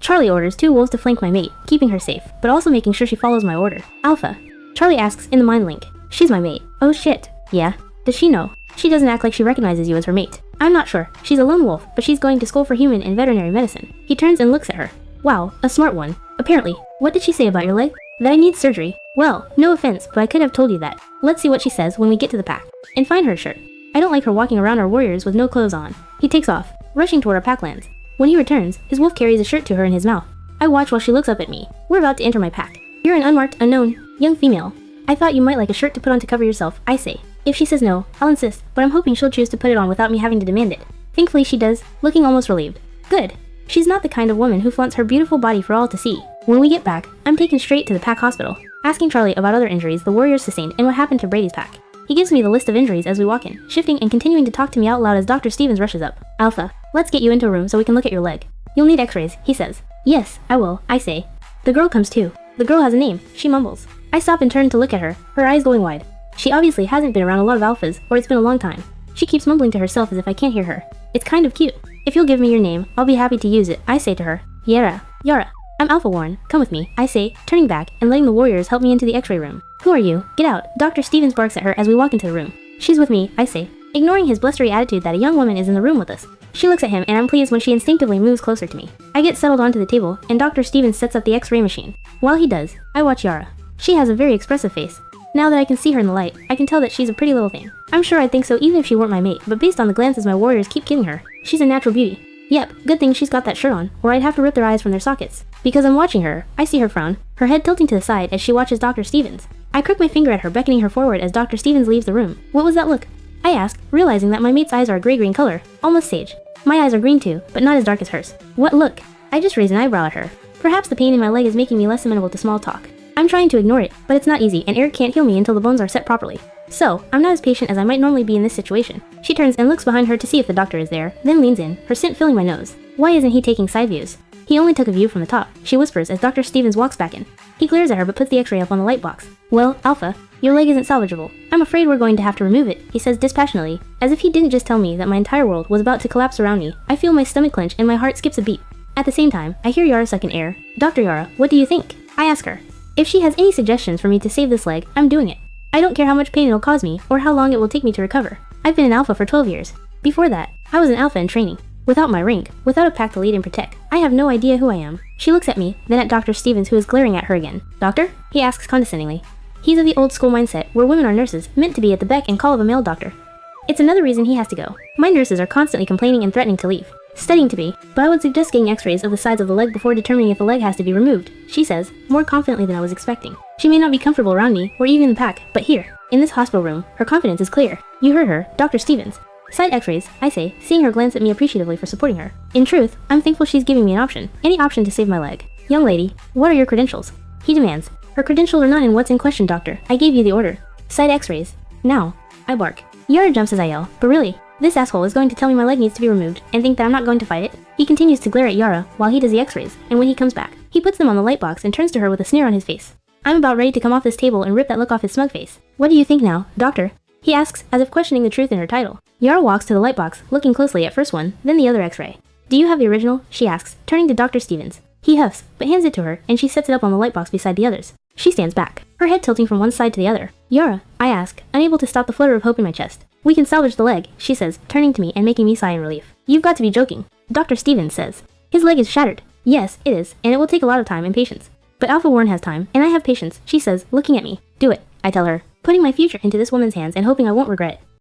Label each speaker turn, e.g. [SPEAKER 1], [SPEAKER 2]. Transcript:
[SPEAKER 1] Charlie orders 2 wolves to flank my mate, keeping her safe, but also making sure she follows my order. Alpha. Charlie asks in the mind link. She's my mate. Oh shit. Yeah? Does she know? She doesn't act like she recognizes you as her mate. I'm not sure. She's a lone wolf, but she's going to school for human and veterinary medicine. He turns and looks at her. Wow, a smart one. Apparently. What did she say about your leg? That I need surgery. Well, no offense, but I could have told you that. Let's see what she says when we get to the pack. And find her shirt. I don't like her walking around our warriors with no clothes on. He takes off, rushing toward our pack lands. When he returns, his wolf carries a shirt to her in his mouth. I watch while she looks up at me. We're about to enter my pack. You're an unmarked, unknown, young female. I thought you might like a shirt to put on to cover yourself, I say. If she says no, I'll insist, but I'm hoping she'll choose to put it on without me having to demand it. Thankfully she does, looking almost relieved. Good. She's not the kind of woman who flaunts her beautiful body for all to see. When we get back, I'm taken straight to the pack hospital, asking Charlie about other injuries the warriors sustained and what happened to Brady's pack. He gives me the list of injuries as we walk in, shifting and continuing to talk to me out loud as Dr. Stevens rushes up. Alpha, let's get you into a room so we can look at your leg. You'll need x-rays, he says. Yes, I will, I say. The girl comes too. The girl has a name, she mumbles. I stop and turn to look at her, her eyes going wide. She obviously hasn't been around a lot of alphas, or it's been a long time. She keeps mumbling to herself as if I can't hear her. It's kind of cute. If you'll give me your name, I'll be happy to use it, I say to her. Yara. I'm Alpha Warren, come with me, I say, turning back and letting the warriors help me into the x-ray room. Who are you? Get out. Dr. Stevens barks at her as we walk into the room. She's with me, I say, ignoring his blustery attitude that a young woman is in the room with us. She looks at him and I'm pleased when she instinctively moves closer to me. I get settled onto the table and Dr. Stevens sets up the x-ray machine. While he does, I watch Yara. She has a very expressive face. Now that I can see her in the light, I can tell that she's a pretty little thing. I'm sure I'd think so even if she weren't my mate, but based on the glances my warriors keep giving her, she's a natural beauty. Yep, good thing she's got that shirt on, or I'd have to rip their eyes from their sockets. Because I'm watching her, I see her frown, her head tilting to the side as she watches Dr. Stevens. I crook my finger at her, beckoning her forward as Dr. Stevens leaves the room. What was that look? I ask, realizing that my mate's eyes are a gray-green color, almost sage. My eyes are green too, but not as dark as hers. What look? I just raise an eyebrow at her. Perhaps the pain in my leg is making me less amenable to small talk. I'm trying to ignore it, but it's not easy and Eric can't heal me until the bones are set properly. So, I'm not as patient as I might normally be in this situation. She turns and looks behind her to see if the doctor is there, then leans in, her scent filling my nose. Why isn't he taking side views? He only took a view from the top, she whispers as Dr. Stevens walks back in. He glares at her but puts the x-ray up on the light box. Well, Alpha, your leg isn't salvageable. I'm afraid we're going to have to remove it, he says dispassionately, as if he didn't just tell me that my entire world was about to collapse around me. I feel my stomach clench and my heart skips a beat. At the same time, I hear Yara suck in air. Dr. Yara, what do you think? I ask her. If she has any suggestions for me to save this leg, I'm doing it. I don't care how much pain it'll cause me, or how long it will take me to recover. I've been an alpha for 12 years. Before that, I was an alpha in training. Without my rank, without a pack to lead and protect, I have no idea who I am. She looks at me, then at Dr. Stevens who is glaring at her again. Doctor? He asks condescendingly. He's of the old school mindset, where women are nurses, meant to be at the beck and call of a male doctor. It's another reason he has to go. My nurses are constantly complaining and threatening to leave. Studying to be, but I would suggest getting x-rays of the sides of the leg before determining if the leg has to be removed, she says, more confidently than I was expecting. She may not be comfortable around me, or even in the pack, but here, in this hospital room, her confidence is clear. You heard her, Dr. Stevens. Side x-rays, I say, seeing her glance at me appreciatively for supporting her. In truth, I'm thankful she's giving me an option, any option to save my leg. Young lady, what are your credentials? He demands. Her credentials are not in what's in question, doctor. I gave you the order. Side x-rays. Now. I bark. Yara jumps as I yell, but really, this asshole is going to tell me my leg needs to be removed and think that I'm not going to fight it? He continues to glare at Yara while he does the x-rays, and when he comes back, he puts them on the light box and turns to her with a sneer on his face. I'm about ready to come off this table and rip that look off his smug face. What do you think now, doctor? He asks, as if questioning the truth in her title. Yara walks to the light box, looking closely at first one, then the other x-ray. Do you have the original? She asks, turning to Dr. Stevens. He huffs, but hands it to her, and she sets it up on the light box beside the others. She stands back, her head tilting from one side to the other. Yara, I ask, unable to stop the flutter of hope in my chest. We can salvage the leg, she says, turning to me and making me sigh in relief. You've got to be joking. Dr. Stevens says. His leg is shattered. Yes, it is, and it will take a lot of time and patience. But Alpha Warren has time, and I have patience, she says, looking at me. Do it, I tell her, putting my future into this woman's hands and hoping I won't regret it.